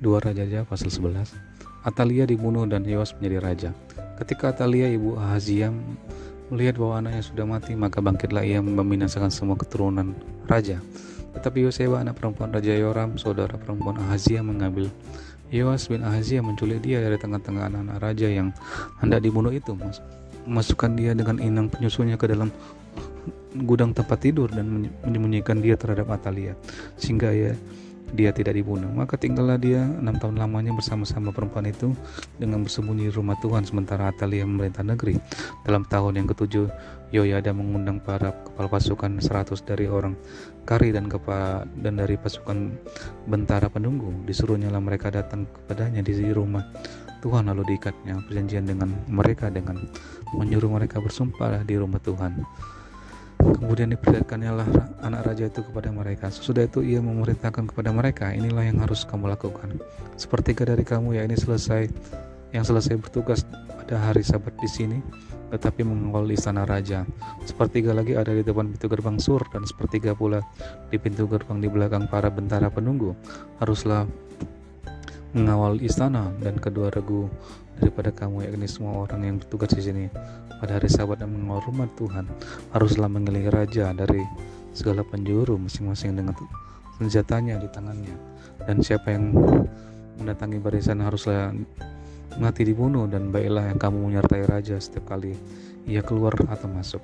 2 Raja pasal 11. Atalia dibunuh dan Yoas menjadi raja. Ketika Atalia ibu Ahazia melihat bahwa anaknya sudah mati, maka bangkitlah ia membinasakan semua keturunan raja. Tetapi Yoseba anak perempuan Raja Yoram, saudara perempuan Ahazia, mengambil Yoas bin Ahazia, menculik dia dari tengah-tengah anak-anak raja yang hendak dibunuh itu, memasukkan dia dengan inang penyusunya ke dalam gudang tempat tidur dan menyembunyikan dia terhadap Atalia, sehingga dia tidak dibunuh. Maka tinggallah dia 6 tahun lamanya bersama-sama perempuan itu dengan bersembunyi di rumah Tuhan, sementara Atalia memerintah negeri. Dalam tahun yang ke-7, Yoyada mengundang para kepala pasukan 100 dari orang Kari dan dari pasukan bentara penunggu. Disuruhnyalah mereka datang kepadanya di rumah Tuhan, lalu diikatnya perjanjian dengan mereka dengan menyuruh mereka bersumpah di rumah Tuhan. Kemudian diperlihatkannya lah anak raja itu kepada mereka. Sesudah itu ia memerintahkan kepada mereka, inilah yang harus kamu lakukan. Sepertiga dari kamu yang selesai bertugas pada hari Sabat di sini, tetapi mengawal istana raja. Sepertiga lagi ada di depan pintu gerbang sur, dan sepertiga pula di pintu gerbang di belakang para bentara penunggu. Haruslah mengawal istana, dan kedua regu daripada kamu, yakni semua orang yang bertugas di sini pada hari Sabat dan mengawal rumah Tuhan, haruslah mengelilingi raja dari segala penjuru, masing-masing dengan senjatanya di tangannya. Dan siapa yang mendatangi barisan haruslah mati dibunuh, dan baiklah yang kamu menyertai raja setiap kali ia keluar atau masuk.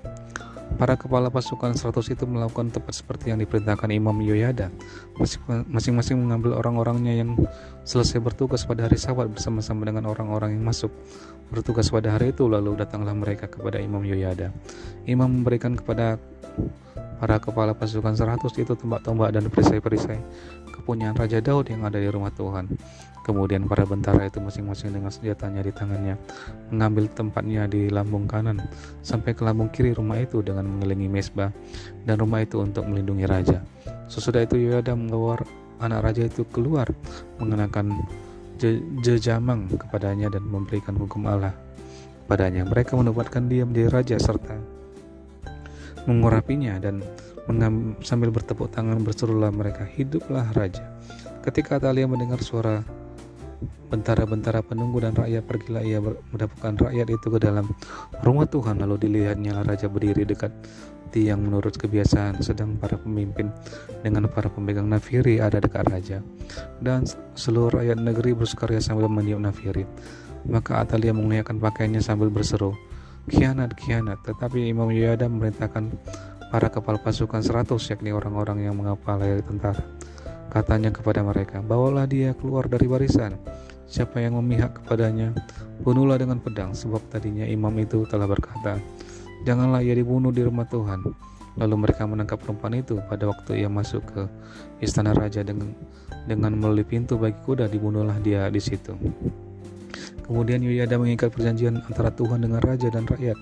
Para kepala pasukan 100 itu melakukan tepat seperti yang diperintahkan Imam Yoyada. Masing-masing mengambil orang-orangnya yang selesai bertugas pada hari Sabat bersama-sama dengan orang-orang yang masuk bertugas pada hari itu. Lalu datanglah mereka kepada Imam Yoyada. Imam memberikan kepada para kepala pasukan 100 itu tombak-tombak dan perisai-perisai kepunyaan Raja Daud yang ada di rumah Tuhan. Kemudian para bentara itu masing-masing dengan senjatanya di tangannya mengambil tempatnya di lambung kanan sampai ke lambung kiri rumah itu dengan mengelilingi mesbah dan rumah itu untuk melindungi raja. Sesudah itu Yoyada membawa anak raja itu keluar mengenakan jejamang kepadanya dan memberikan hukum Allah kepadanya. Mereka menobatkan dia menjadi raja serta mengurapinya, dan sambil bertepuk tangan berserulah mereka, hiduplah raja. Ketika Atalia mendengar suara bentara-bentara penunggu dan rakyat, pergilah ia mendapatkan rakyat itu ke dalam rumah Tuhan. Lalu dilihatnya raja berdiri dekat tiang menurut kebiasaan, sedang para pemimpin dengan para pemegang nafiri ada dekat raja, dan seluruh rakyat negeri bersukaria sambil meniup nafiri. Maka Atalia mengenakan pakaiannya sambil berseru, khianat, khianat. Tetapi Imam Yoyada memerintahkan para kepala pasukan 100, yakni orang-orang yang mengepalai tentara. Katanya kepada mereka, bawalah dia keluar dari barisan. Siapa yang memihak kepadanya, bunuhlah dengan pedang. Sebab tadinya imam itu telah berkata, janganlah ia dibunuh di rumah Tuhan. Lalu mereka menangkap perempuan itu pada waktu ia masuk ke istana raja dengan melalui pintu bagi kuda. Dibunuhlah dia di situ. Kemudian Yoyada mengikat perjanjian antara Tuhan dengan raja dan rakyat,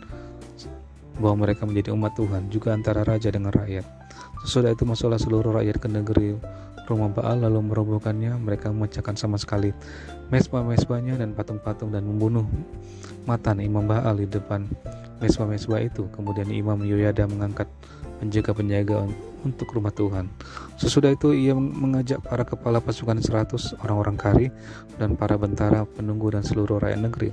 bahwa mereka menjadi umat Tuhan, juga antara raja dengan rakyat. Sesudah itu masuklah seluruh rakyat ke negeri rumah Baal, lalu merobohkannya. Mereka memecahkan sama sekali mesbah-mesbahnya dan patung-patung, dan membunuh Matan imam Baal di depan mesbah-mesbah itu. Kemudian Imam Yoyada mengangkat penjaga-penjaga untuk rumah Tuhan. Sesudah itu ia mengajak para kepala pasukan 100, orang-orang Kari, dan para bentara penunggu dan seluruh rakyat negeri.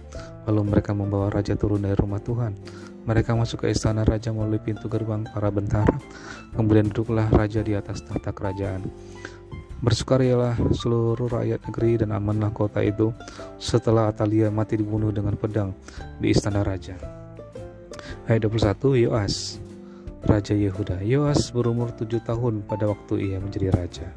Lalu mereka membawa raja turun dari rumah Tuhan. Mereka masuk ke istana raja melalui pintu gerbang para bentara. Kemudian duduklah raja di atas tahta kerajaan. Bersukarialah seluruh rakyat negeri, dan amanlah kota itu setelah Atalia mati dibunuh dengan pedang di istana raja. Ayat 21. Yoas, Raja Yehuda. Yoas berumur 7 tahun pada waktu ia menjadi raja.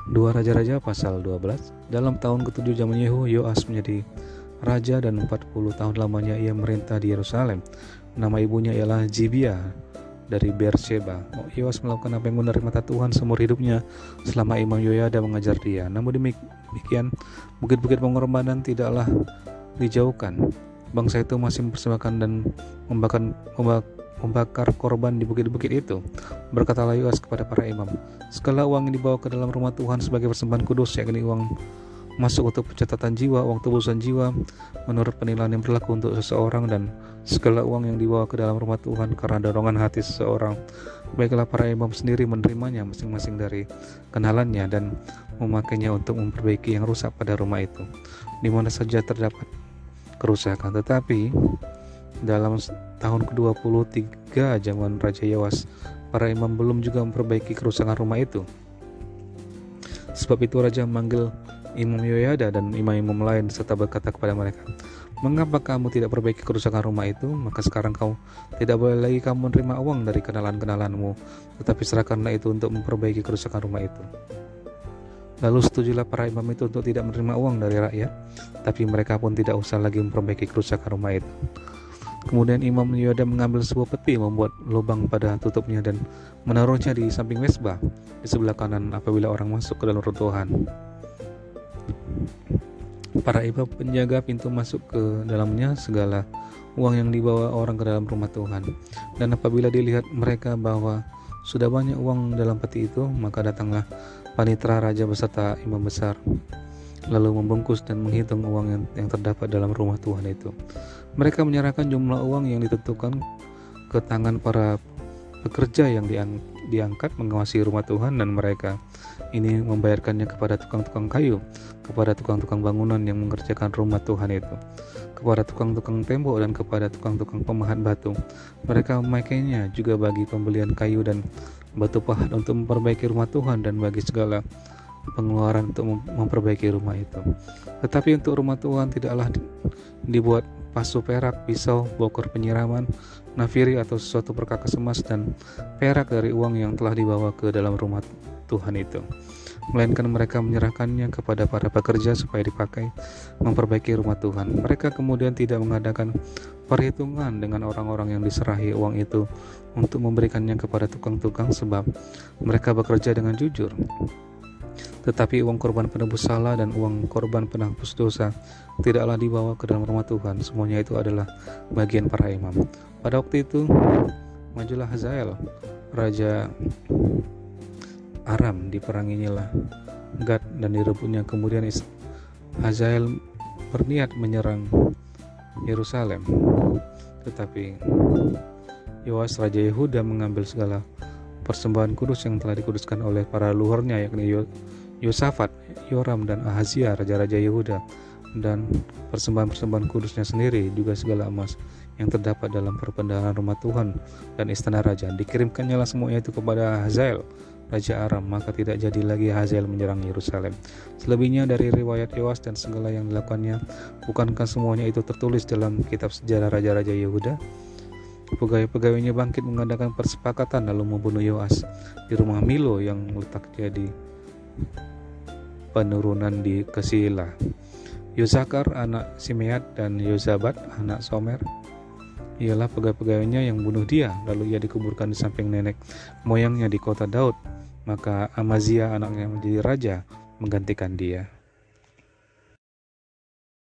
2 Raja-Raja pasal 12. Dalam tahun ke-7 zaman Yehu, Yoas menjadi raja, dan 40 tahun lamanya ia merintah di Yerusalem. Nama ibunya ialah Zibia dari Beersheba. Yoas melakukan apa yang benar di mata Tuhan seumur hidupnya selama Imam Yoyada mengajar dia. Namun demikian, bukit-bukit pengorbanan tidaklah dijauhkan. Bangsa itu masih mempersembahkan dan membakar korban di bukit-bukit itu. Berkatalah Yoas kepada para imam, segala uang yang dibawa ke dalam rumah Tuhan sebagai persembahan kudus, yakni uang masuk untuk pencatatan jiwa, uang tebusan jiwa menurut penilaian yang berlaku untuk seseorang, dan segala uang yang dibawa ke dalam rumah Tuhan karena dorongan hati seseorang. Baiklah para imam sendiri menerimanya masing-masing dari kenalannya dan memakainya untuk memperbaiki yang rusak pada rumah itu, di mana saja terdapat kerusakan. Tetapi dalam tahun ke-23 zaman Raja Yoas, para imam belum juga memperbaiki kerusakan rumah itu. Sebab itu raja memanggil Imam Yoyada dan imam-imam lain serta berkata kepada mereka, "Mengapa kamu tidak perbaiki kerusakan rumah itu? Maka sekarang kau tidak boleh lagi kamu menerima uang dari kenalan-kenalanmu, tetapi serahkanlah itu untuk memperbaiki kerusakan rumah itu." Lalu setujulah para imam itu untuk tidak menerima uang dari rakyat, tapi mereka pun tidak usah lagi memperbaiki kerusakan rumah itu. Kemudian Imam Yoyada mengambil sebuah peti, membuat lubang pada tutupnya dan menaruhnya di samping mesbah di sebelah kanan apabila orang masuk ke dalam runtuhan. Para imam penjaga pintu masuk ke dalamnya segala uang yang dibawa orang ke dalam rumah Tuhan. Dan apabila dilihat mereka bahwa sudah banyak uang dalam peti itu, maka datanglah panitera raja beserta imam besar, lalu membungkus dan menghitung uang yang terdapat dalam rumah Tuhan itu. Mereka menyerahkan jumlah uang yang ditentukan ke tangan para pekerja yang diangkat mengawasi rumah Tuhan, dan mereka ini membayarkannya kepada tukang-tukang kayu, kepada tukang-tukang bangunan yang mengerjakan rumah Tuhan itu, kepada tukang-tukang tembok, dan kepada tukang-tukang pemahat batu. Mereka memakainya juga bagi pembelian kayu dan batu pahat untuk memperbaiki rumah Tuhan dan bagi segala pengeluaran untuk memperbaiki rumah itu. Tetapi untuk rumah Tuhan tidaklah dibuat pasu perak, pisau, bokor penyiraman, nafiri atau sesuatu perkakas emas dan perak dari uang yang telah dibawa ke dalam rumah Tuhan itu, melainkan mereka menyerahkannya kepada para pekerja supaya dipakai memperbaiki rumah Tuhan. Mereka kemudian tidak mengadakan perhitungan dengan orang-orang yang diserahi uang itu untuk memberikannya kepada tukang-tukang, sebab mereka bekerja dengan jujur. Tetapi uang korban penebus salah dan uang korban penghapus dosa tidaklah dibawa ke dalam rumah Tuhan. Semuanya itu adalah bagian para imam. Pada waktu itu majulah Hazael, raja Aram, diperanginyalah Gad dan direbutnya. Kemudian Hazael berniat menyerang Yerusalem, tetapi Yoas raja Yehuda mengambil segala persembahan kudus yang telah dikuduskan oleh para leluhurnya, yakni Yosafat, Yoram, dan Ahazia raja-raja Yehuda, dan persembahan-persembahan kudusnya sendiri, juga segala emas yang terdapat dalam perbendaharaan rumah Tuhan dan istana raja. Dikirimkannya semuanya itu kepada Hazael raja Aram, maka tidak jadi lagi Hazael menyerang Yerusalem. Selebihnya dari riwayat Yoas dan segala yang dilakukannya, bukankah semuanya itu tertulis dalam kitab sejarah raja-raja Yehuda? Pegawai-pegawainya bangkit mengadakan persepakatan lalu membunuh Yoas di rumah Milo yang letaknya di penurunan di Kesila. Yosakar anak Simeat dan Yozabat anak Somer ialah pegawai-pegawainya yang bunuh dia, lalu ia dikuburkan di samping nenek moyangnya di kota Daud. Maka Amazia anaknya menjadi raja menggantikan dia.